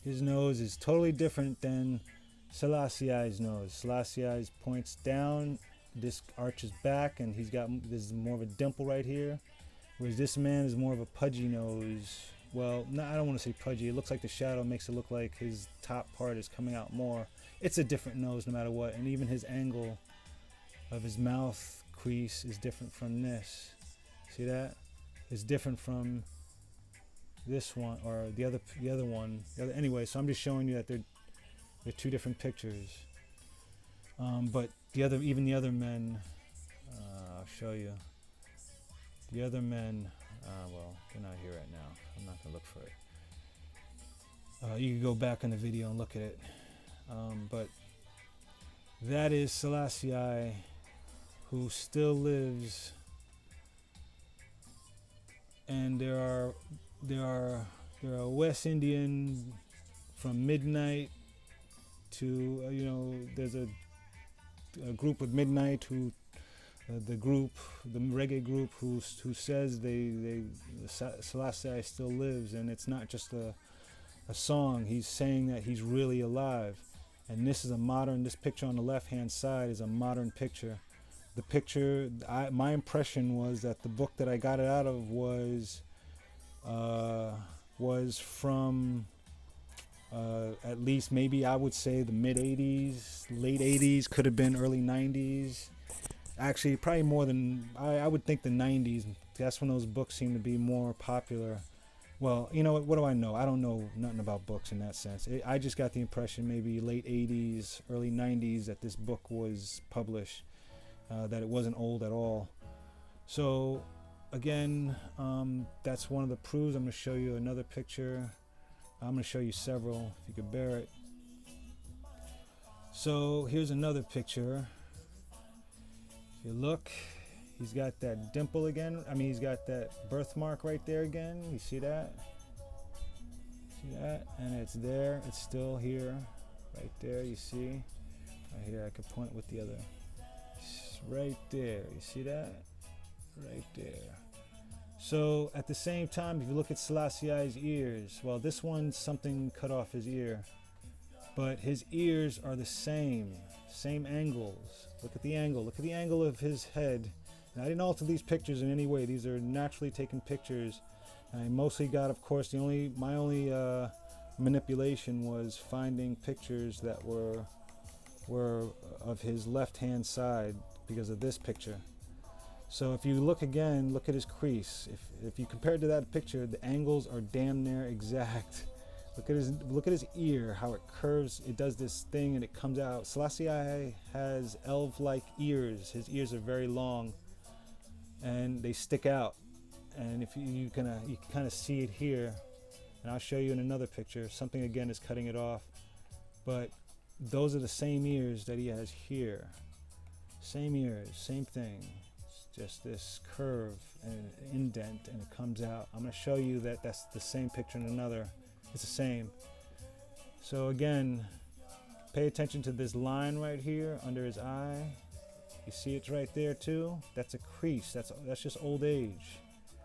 His nose is totally different than Selassie's nose. Selassie's points down, this arches back, and he's got this more of a dimple right here. Whereas this man is more of a pudgy nose. Well, no, I don't want to say pudgy. It looks like the shadow makes it look like his top part is coming out more. It's a different nose no matter what. And even his angle of his mouth crease is different from this. See that? It's different from this one or the other one. Anyway, so I'm just showing you that they're two different pictures. But even the other men, I'll show you. The other men, well, they're not here right now. I'm not gonna look for it. You can go back in the video and look at it. But that is Selassie, who still lives. And there are West Indian from midnight to there's a group with midnight who the reggae group who says Selassie still lives, and it's not just a song. He's saying that he's really alive. And this is this picture on the left hand side is a modern picture. The picture, my impression was that the book that I got it out of was from at least maybe I would say the mid 80s, late 80s, could have been early 90s. Actually, probably more than, I would think the 90s. That's when those books seem to be more popular. Well, you know what do I know? I don't know nothing about books in that sense. I just got the impression maybe late 80s, early 90s that this book was published, that it wasn't old at all. So, again, that's one of the proofs. I'm going to show you another picture. I'm going to show you several, if you could bear it. So, here's another picture. If you look, he's got that dimple again. I mean, he's got that birthmark right there again. You see that? See that? And it's there. It's still here. Right there, you see? Right here, I could point with the other. It's right there. You see that? Right there. So, at the same time, if you look at Selassie's ears, well, this one's something cut off his ear. But his ears are the same angles. Look at the angle. Look at the angle of his head. And I didn't alter these pictures in any way. These are naturally taken pictures. And I mostly got, of course, my only manipulation was finding pictures that were of his left-hand side because of this picture. So if you look again, look at his crease. If you compare it to that picture, the angles are damn near exact. Look at his ear, how it curves. It does this thing and it comes out. Selassie has elf-like ears. His ears are very long and they stick out. And if you can kind of see it here, and I'll show you in another picture. Something again is cutting it off, but those are the same ears that he has here. Same ears, same thing. It's just this curve and indent, and it comes out. I'm going to show you that that's the same picture in another. It's the same. So again, pay attention to this line right here under his eye. You see it's right there too? That's a crease. That's just old age.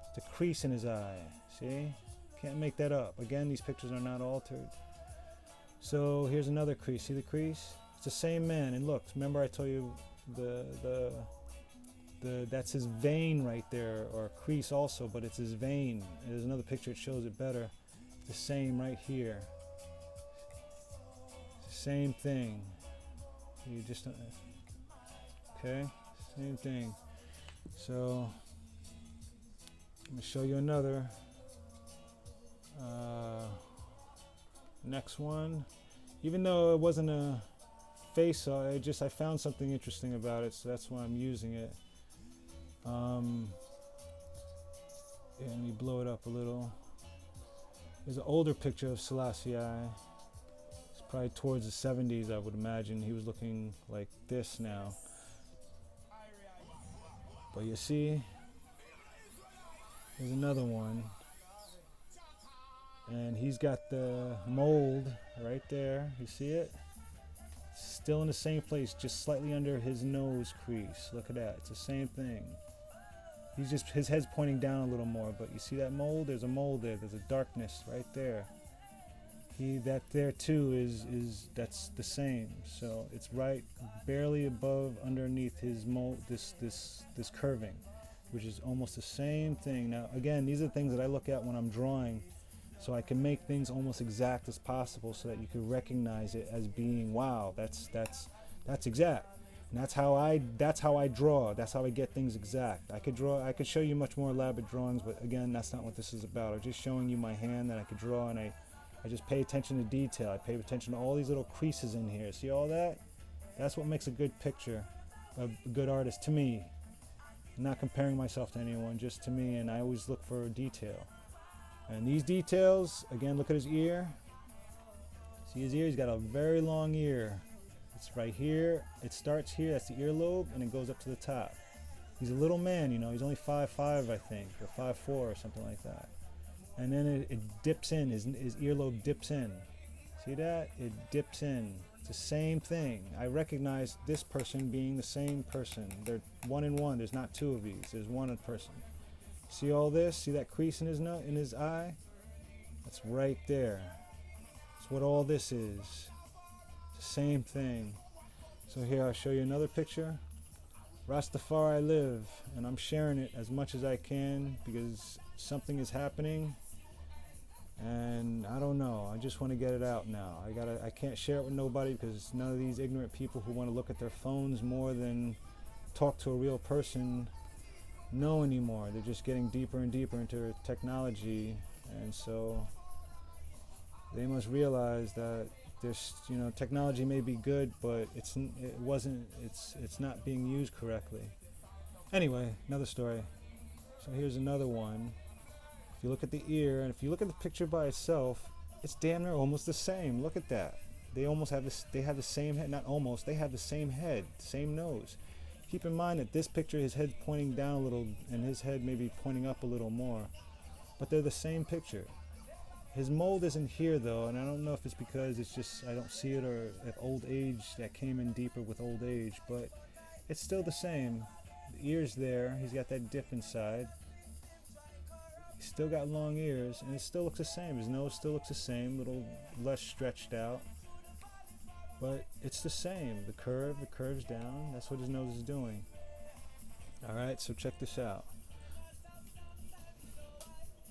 It's a crease in his eye. See? Can't make that up. Again, these pictures are not altered. So here's another crease. See the crease? It's the same man. And look, remember I told you that's his vein right there, or crease also, but it's his vein. There's another picture that shows it better. The same right here. Same thing. You just okay, same thing. So I'm gonna show you another. Next one. Even though it wasn't a face, I found something interesting about it, so that's why I'm using it. Yeah, let me blow it up a little. There's an older picture of Selassie. It's probably towards the 70s, I would imagine. He was looking like this now. But you see, there's another one. And he's got the mold right there. You see it? Still in the same place, just slightly under his nose crease. Look at that. It's the same thing. His head's pointing down a little more, but you see that mold? There's a mold there. There's a darkness right there. that there too is that's the same. So it's right barely above underneath his mold, this curving, which is almost the same thing. Now again, these are things that I look at when I'm drawing, so I can make things almost exact as possible, so that you can recognize it as being, wow, that's exact. And that's how I draw. That's how I get things exact. I could show you much more elaborate drawings, but again, that's not what this is about. I'm just showing you my hand that I could draw, and I just pay attention to detail. I pay attention to all these little creases in here. See all that? That's what makes a good picture, a good artist to me. I'm not comparing myself to anyone, just to me, and I always look for detail. And these details, again, look at his ear. See his ear? He's got a very long ear. It's right here. It starts here. That's the earlobe, and it goes up to the top. He's a little man, you know. He's only 5'5", I think, or 5'4", or something like that. And then it dips in. His earlobe dips in. See that? It dips in. It's the same thing. I recognize this person being the same person. They're one in one. There's not two of these. There's one person. See all this? See that crease in his eye? That's right there. That's what all this is. It's the same thing. So here, I'll show you another picture. Rastafari live, and I'm sharing it as much as I can because something is happening, and I don't know. I just want to get it out now. I can't share it with nobody because none of these ignorant people who want to look at their phones more than talk to a real person know anymore. They're just getting deeper and deeper into technology, and so they must realize that there's, you know, technology may be good, but it's not being used correctly. Anyway, another story. So here's another one. If you look at the ear, and if you look at the picture by itself, it's damn near almost the same. Look at that. They almost have this. They have the same head. Not almost. They have the same head, same nose. Keep in mind that this picture, his head pointing down a little, and his head maybe pointing up a little more, but they're the same picture. His mold isn't here though, and I don't know if it's because it's just I don't see it, or at old age that came in deeper with old age, but it's still the same. The ear's there. He's got that dip inside. He's still got long ears, and it still looks the same. His nose still looks the same, a little less stretched out, but it's the same. The curves down. That's what his nose is doing. All right, so check this out.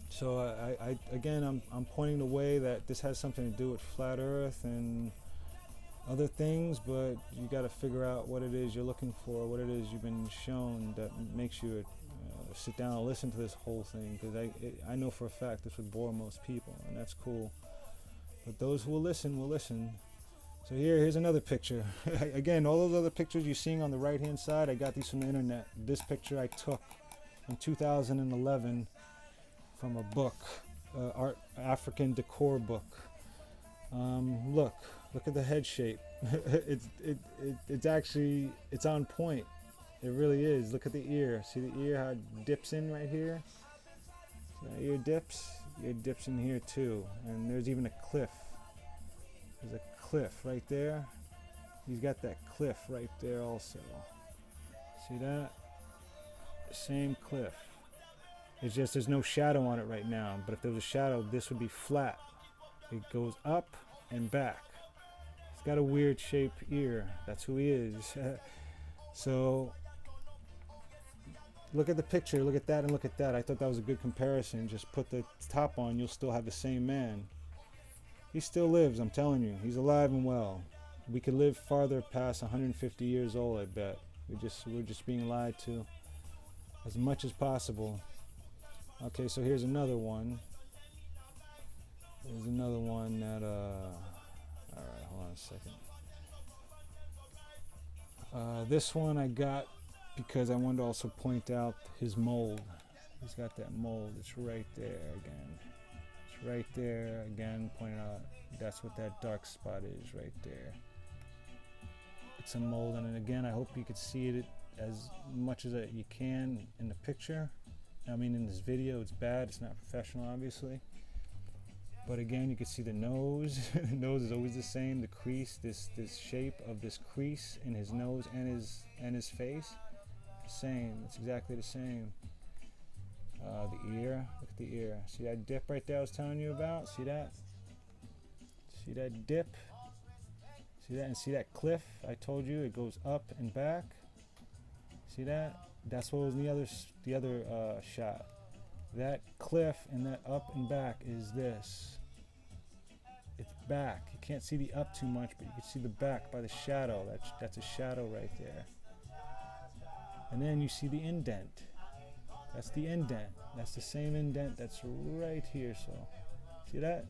So I'm pointing the way that this has something to do with flat Earth and other things, but you got to figure out what it is you're looking for, what it is you've been shown that makes you sit down and listen to this whole thing, because I know for a fact this would bore most people, and that's cool. But those who will listen will listen. So here's another picture. Again, all those other pictures you're seeing on the right-hand side, I got these from the internet. This picture I took in 2011 from a book, African Decor book. Look at the head shape. It's on point. It really is. Look at the ear. See the ear, how it dips in right here? See that ear dips? Ear dips in here too. And there's even a cliff. There's a cliff right there. He's got that cliff right there also. See that? Same cliff. It's just there's no shadow on it right now. But if there was a shadow, this would be flat. It goes up and back. He's got a weird shaped ear. That's who he is. So look at the picture, look at that, and look at that. I thought that was a good comparison. Just put the top on, you'll still have the same man. He still lives, I'm telling you. He's alive and well. We could live farther past 150 years old, I bet. We're just being lied to as much as possible. Okay, so here's another one. There's another one that, alright, hold on a second. This one I got because I wanted to also point out his mold. He's got that mold. It's right there again. It's right there again, pointing out that's what that dark spot is right there. It's a mold, and again, I hope you could see it as much as you can in the picture. I mean, in this video, it's bad. It's not professional, obviously. But again, you can see the nose. The nose is always the same. The crease, this shape of this crease in his nose and his face, same. It's exactly the same. The ear. Look at the ear. See that dip right there I was telling you about? See that? See that dip? See that? And see that cliff? I told you it goes up and back. See that? That's what was in the other shot. That cliff and that up and back is this. It's back. You can't see the up too much, but you can see the back by the shadow. That's a shadow right there. And then you see the indent. That's the indent. That's the same indent that's right here. So, see that?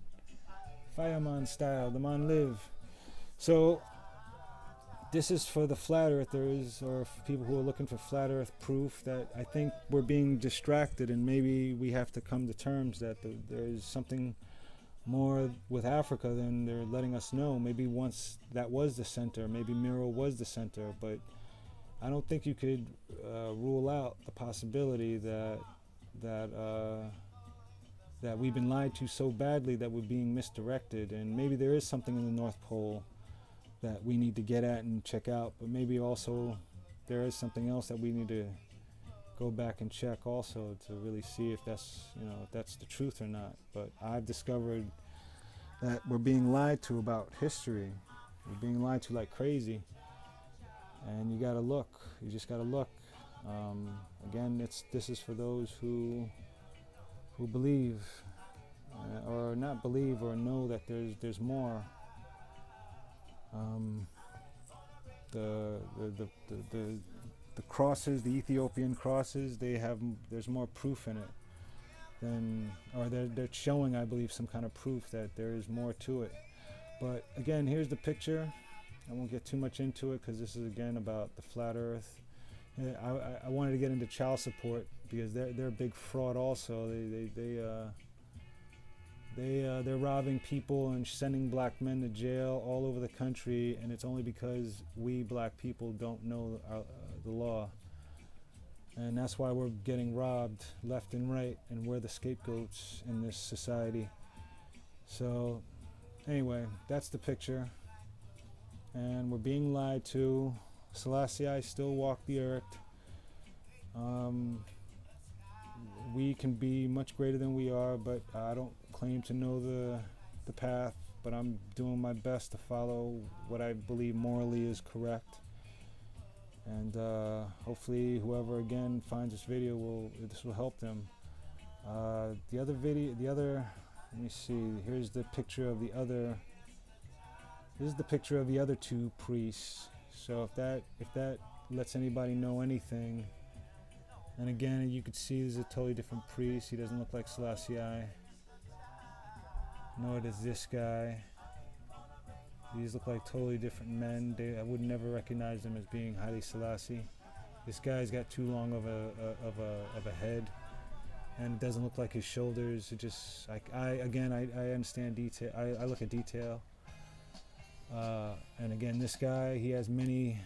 Fireman style. The man live. So, this is for the flat earthers, or for people who are looking for flat earth proof, that I think we're being distracted, and maybe we have to come to terms that there's something more with Africa than they're letting us know. Maybe once that was the center, maybe Miro was the center, but I don't think you could rule out the possibility that we've been lied to so badly that we're being misdirected, and maybe there is something in the North Pole that we need to get at and check out, but maybe also there is something else that we need to go back and check also to really see if that's, if that's the truth or not. But I've discovered that we're being lied to about history. We're being lied to like crazy, and you gotta look. You just gotta look. Again, this is for those who believe, or not believe, or know that there's more. The crosses, the Ethiopian crosses, there's more proof in it than, or they're showing, I believe, some kind of proof that there is more to it. But again, here's the picture. I won't get too much into it because this is again about the flat Earth. I wanted to get into child support because they're a big fraud also. They're robbing people and sending black men to jail all over the country, and it's only because we black people don't know the law. And that's why we're getting robbed left and right, and we're the scapegoats in this society. So anyway, that's the picture. And we're being lied to. Selassie still walk the earth. We can be much greater than we are, but I don't claim to know the path, but I'm doing my best to follow what I believe morally is correct. And hopefully whoever again finds this video this will help them. Let me see, here's the picture of the other, this is the picture of the other two priests. So if that lets anybody know anything. And again, you could see there's a totally different priest. He doesn't look like Selassie. Nor does this guy. These look like totally different men. I would never recognize them as being Haile Selassie. This guy's got too long of a head, and it doesn't look like his shoulders. It just, I understand detail. I look at detail. And again, this guy, he has many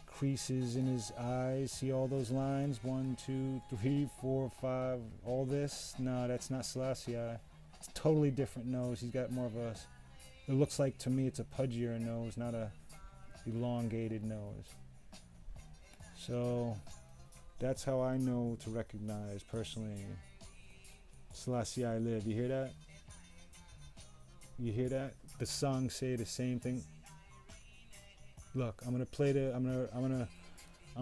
creases in his eyes. See all those lines? 1, 2, 3, 4, 5. All this? No, that's not Selassie. It's a totally different nose. He's got more of a, it looks like to me it's a pudgier nose, not a elongated nose. So that's how I know to recognize personally Selassie I live. You hear that? You hear that? The songs say the same thing. Look, I'm gonna play the. I'm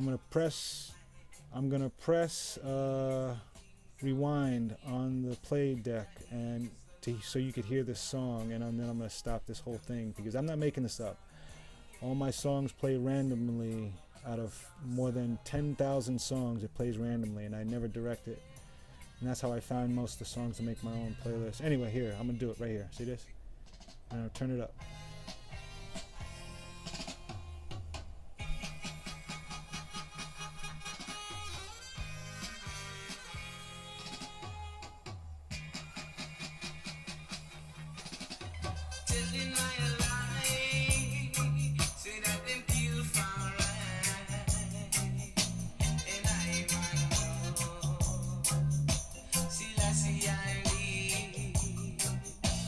gonna press rewind on the play deck, and so you could hear this song, and then I'm gonna stop this whole thing because I'm not making this up. All my songs play randomly. Out of more than 10,000 songs, it plays randomly, and I never direct it. And that's how I find most of the songs to make my own playlist. Anyway, here, I'm gonna do it right here. See this? I'm gonna turn it up.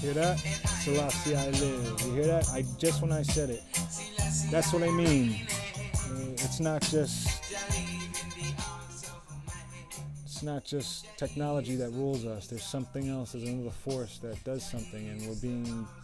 Hear that? Selassie I live. You hear that? Just when I said it, that's what I mean. It's not not just technology that rules us. There's something else. There's another force that does something, and we're being